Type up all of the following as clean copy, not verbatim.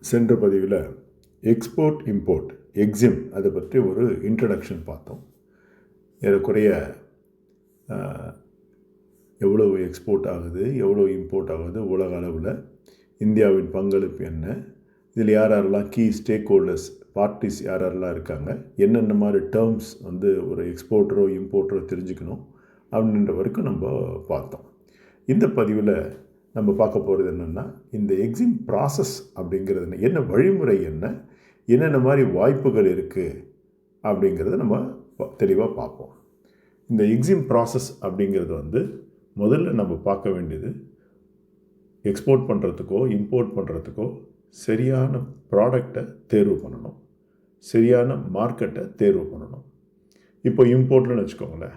சென்ற பதிவில் export import Exim அதை பற்றி ஒரு இன்ட்ரடக்ஷன் பார்த்தோம். ஏறக்குறைய எவ்வளோ எக்ஸ்போர்ட் ஆகுது, எவ்வளோ இம்போர்ட் ஆகுது, உலக அளவில் இந்தியாவின் பங்களிப்பு என்ன, இதில் யாரெல்லாம் கீ ஸ்டேக் ஹோல்டர்ஸ் பார்ட்டிஸ் யாரெல்லாம் இருக்காங்க, என்னென்ன மாதிரி டேர்ம்ஸ் ஒரு எக்ஸ்போர்ட்டரோ இம்போர்ட்டரோ தெரிஞ்சுக்கணும் அப்படின்ற வரைக்கும் நம்ம பார்த்தோம். இந்த பதிவில் நம்ம பார்க்க போகிறது என்னென்னா, இந்த எக்ஸிம் ப்ராசஸ் அப்படிங்கிறது என்ன, வழிமுறை என்னென்ன மாதிரி வாய்ப்புகள் இருக்குது அப்படிங்கிறத நம்ம தெளிவாக பார்ப்போம். இந்த எக்ஸிம் ப்ராசஸ் அப்படிங்கிறது முதல்ல நம்ம பார்க்க வேண்டியது, எக்ஸ்போர்ட் பண்ணுறதுக்கோ இம்போர்ட் பண்ணுறதுக்கோ சரியான ப்ராடக்டை தேர்வு பண்ணணும், சரியான மார்க்கெட்டை தேர்வு பண்ணணும். இப்போ இம்போர்ட்னு வச்சுக்கோங்களேன்,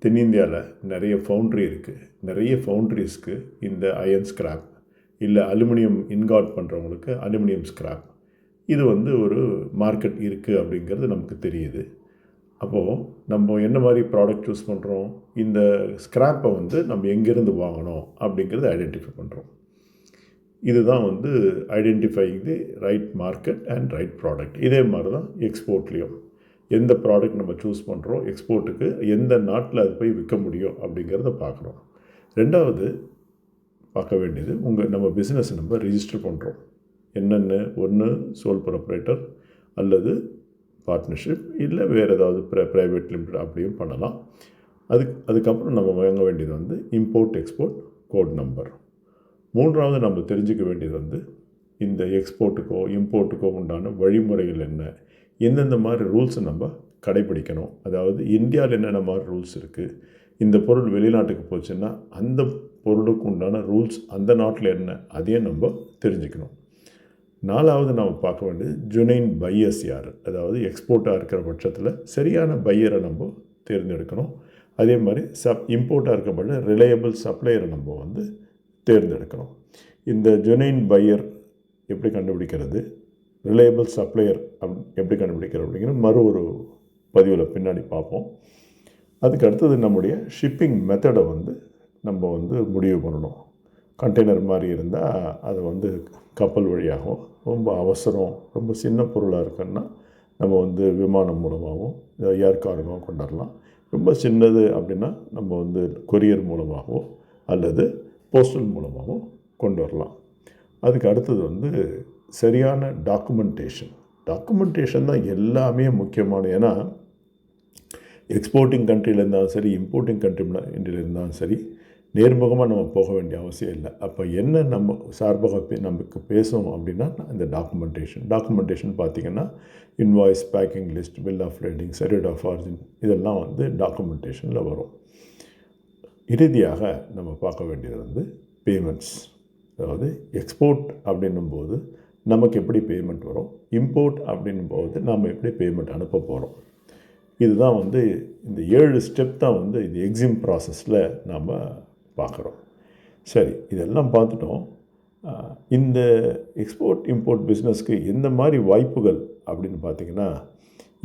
தென்னிந்தியாவில் நிறைய ஃபவுண்ட்ரி இருக்குது. நிறைய ஃபவுண்ட்ரிஸ்க்கு இந்த அயன் ஸ்கிராப் இல்லை அலுமினியம் இன்காட் பண்ணுறவங்களுக்கு அலுமினியம் ஸ்கிராப் இது ஒரு மார்க்கெட் இருக்குது அப்படிங்கிறது நமக்கு தெரியுது. அப்போது நம்ம என்ன மாதிரி ப்ராடக்ட் சூஸ் பண்ணுறோம், இந்த ஸ்கிராப்பை நம்ம எங்கேருந்து வாங்கணும் அப்படிங்கிறத ஐடென்டிஃபை பண்ணுறோம். இதுதான் identifying the right market and right product. இதே மாதிரி தான் எக்ஸ்போர்ட்லேயும் எந்த ப்ராடக்ட் நம்ம சூஸ் பண்ணுறோம், எக்ஸ்போர்ட்டுக்கு எந்த நாட்டில் அது போய் விற்க முடியும் அப்படிங்கிறத பார்க்குறோம். ரெண்டாவது பார்க்க வேண்டியது, நம்ம பிஸ்னஸ் நம்ம ரிஜிஸ்டர் பண்ணுறோம். என்னென்ன, ஒன்று சோல் ப்ரொப்ரைட்டர் அல்லது பார்ட்னர்ஷிப், இல்லை வேறு ஏதாவது ப்ரைவேட் லிமிடெட் அப்படியும் பண்ணலாம். அதுக்கப்புறம் நம்ம வாங்க வேண்டியது இம்போர்ட் எக்ஸ்போர்ட் கோட் நம்பர். மூன்றாவது நம்ம தெரிஞ்சுக்க வேண்டியது இந்த எக்ஸ்போர்ட்டுக்கோ இம்போர்ட்டுக்கோ உண்டான வழிமுறைகள் என்ன, எந்தெந்த மாதிரி ரூல்ஸை நம்ம கடைப்பிடிக்கணும். அதாவது இந்தியாவில் என்னென்ன மாதிரி ரூல்ஸ் இருக்குது, இந்த பொருள் வெளிநாட்டுக்கு போச்சுன்னா அந்த பொருளுக்கு உண்டான ரூல்ஸ் அந்த நாட்டில் என்ன, அதையும் நம்ம தெரிஞ்சுக்கணும். நாலாவது நம்ம பார்க்க வேண்டியது ஜெனுயின் பையர்ஸ் யார், அதாவது எக்ஸ்போர்ட்டாக இருக்கிற பட்சத்தில் சரியான பையரை நம்ம தேர்ந்தெடுக்கணும். அதே மாதிரி இம்போர்ட்டாக இருக்கப்பட்ட ரிலையபிள் சப்ளையரை நம்ம தேர்ந்தெடுக்கணும். இந்த ஜெனுயின் பையர் எப்படி கண்டுபிடிக்கிறது, ரிலையபிள் சப்ளையர் எப்படி கண்டுபிடிக்கிறது அப்படிங்கிற ஒரு பதிவில் பின்னாடி பார்ப்போம். அதுக்கு அடுத்தது நம்முடைய ஷிப்பிங் மெத்தடை நம்ம முடிவு பண்ணணும். கண்டெய்னர் மாதிரி இருந்தால் அதை கப்பல் வழியாகவும், ரொம்ப அவசரம் ரொம்ப சின்ன பொருளாக இருக்குன்னா நம்ம விமானம் மூலமாகவும் ஏர் கார்கோவும் கொண்டாடலாம். ரொம்ப சின்னது அப்படின்னா நம்ம கொரியர் மூலமாகவோ அல்லது போஸ்டல் மூலமாகவும் கொண்டு வரலாம். அதுக்கு அடுத்தது சரியான டாக்குமெண்டேஷன் தான் எல்லாமே முக்கியமான. ஏன்னா எக்ஸ்போர்ட்டிங் கண்ட்ரியில் இருந்தாலும் சரி, இம்போர்ட்டிங் கண்ட்ரியில் இருந்தாலும் சரி, நேர்முகமாக நம்ம போக வேண்டிய அவசியம் இல்லை. அப்போ என்ன நம்ம சார்பாக நமக்கு பேசணும் அப்படின்னா இந்த டாக்குமெண்டேஷன் பார்த்திங்கன்னா invoice, packing list, bill of lading, certificate of origin இதெல்லாம் டாக்குமெண்டேஷனில் வரும். இறுதியாக நம்ம பார்க்க வேண்டியது பேமெண்ட்ஸ். அதாவது எக்ஸ்போர்ட் அப்படின்னும்போது நமக்கு எப்படி பேமெண்ட் வரும், இம்போர்ட் அப்படின்னும்போது நம்ம எப்படி பேமெண்ட் அனுப்ப போகிறோம். இதுதான் இந்த 7 ஸ்டெப் தான் இந்த எக்ஸிம் ப்ராசஸில் நாம் பார்க்குறோம். சரி, இதெல்லாம் பார்த்துட்டோம். இந்த எக்ஸ்போர்ட் இம்போர்ட் பிஸ்னஸ்க்கு எந்த மாதிரி வாய்ப்புகள் அப்படின்னு பார்த்திங்கன்னா,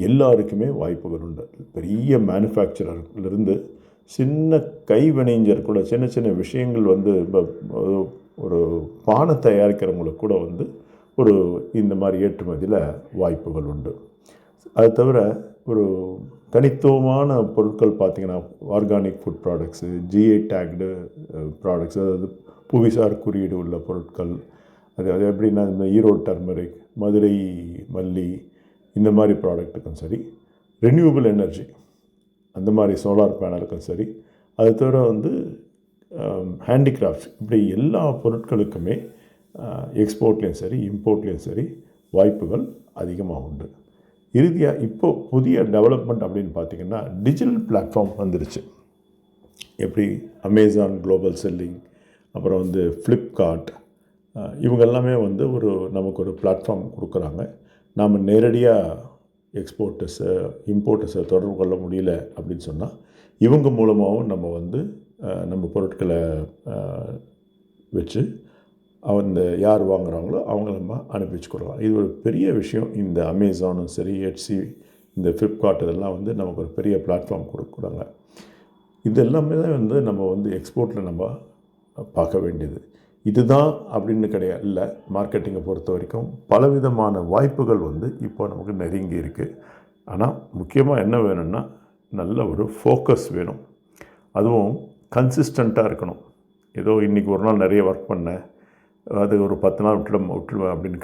எல்லாருக்குமே வாய்ப்புகள் உண்டு. பெரிய மேனுஃபேக்சரர்லேருந்து சின்ன கைவினைஞர் கூட, சின்ன சின்ன விஷயங்கள் ஒரு பானை தயாரிக்கிறவங்களுக்கு கூட இந்த மாதிரி ஏற்றுமதியில் வாய்ப்புகள் உண்டு. அது தவிர ஒரு தனித்துவமான பொருட்கள் பார்த்திங்கன்னா, organic food products, GI tagged products, அதாவது புவிசார் குறியீடு உள்ள பொருட்கள். அது எப்படின்னா இந்த ஈரோடு டர்மரிக், மதுரை மல்லி, இந்த மாதிரி ப்ராடக்ட்டுக்கும் சரி, ரெனியூவபிள் எனர்ஜி அந்த மாதிரி சோலார் பேனலுக்கும் சரி, அது தவிர ஹேண்டிகிராஃப்ட்ஸ், இப்படி எல்லா பொருட்களுக்குமே எக்ஸ்போர்ட்லேயும் சரி இம்போர்ட்லேயும் சரி வாய்ப்புகள் அதிகமாக உண்டு. இறுதியாக இப்போது புதிய டெவலப்மெண்ட் அப்படின்னு பார்த்திங்கன்னா, டிஜிட்டல் பிளாட்ஃபார்ம் வந்துருச்சு. எப்படி அமேசான் குளோபல் செல்லிங், அப்புறம் ஃப்ளிப்கார்ட், இவங்க எல்லாமே நமக்கு ஒரு பிளாட்ஃபார்ம் கொடுக்குறாங்க. நாம் நேரடியாக எக்ஸ்போர்ட்டர்ஸை இம்போர்ட்டர்ஸை தொடர்பு கொள்ள முடியல அப்படின்னு சொன்னால், இவங்க மூலமாகவும் நம்ம நம்ம பொருட்களை வச்சு யார் வாங்குகிறாங்களோ அவங்க நம்ம அனுப்பி வச்சுக்கிறோம். இது ஒரு பெரிய விஷயம். இந்த அமேசானும் சரி, எட்சி, இந்த ஃப்ளிப்கார்ட் இதெல்லாம் நமக்கு ஒரு பெரிய பிளாட்ஃபார்ம் கொடுக்குறாங்க. இது எல்லாமே தான் நம்ம எக்ஸ்போர்ட்டில் நம்ம பார்க்க வேண்டியது. இதுதான் அப்படின்னு கிடையாது. இல்லை, மார்க்கெட்டிங்கை பொறுத்த வரைக்கும் பலவிதமான வாய்ப்புகள் இப்போ நமக்கு நெருங்கி இருக்குது. ஆனால் முக்கியமாக என்ன வேணும்னா நல்ல ஒரு ஃபோக்கஸ் வேணும். அதுவும் கன்சிஸ்டண்ட்டாக இருக்கணும். ஏதோ இன்றைக்கி ஒரு நாள் நிறைய ஒர்க் பண்ணேன், அது ஒரு 10 நாள் விட்டுருவேன் அப்படின்னு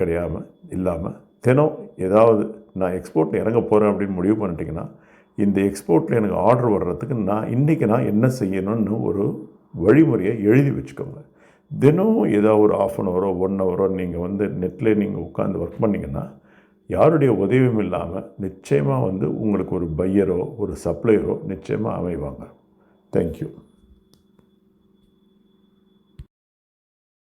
இல்லாமல் தினம் ஏதாவது நான் எக்ஸ்போர்ட்டில் இறங்க போகிறேன் அப்படின்னு முடிவு பண்ணிட்டீங்கன்னா, இந்த எக்ஸ்போர்ட்டில் எனக்கு ஆர்டர் வர்றதுக்கு இன்றைக்கி நான் என்ன செய்யணும்னு ஒரு வழிமுறையை எழுதி வச்சுக்கோங்க. தினம் ஏதாவது ஒரு 1/2 hour 1 hour நீங்கள் நெட்டில் நீங்கள் உட்காந்து ஒர்க் பண்ணிங்கன்னா, யாருடைய உதவியும் இல்லாமல் நிச்சயமாக உங்களுக்கு ஒரு பையரோ ஒரு சப்ளையரோ நிச்சயமாக அமைவாங்க. தேங்க்யூ.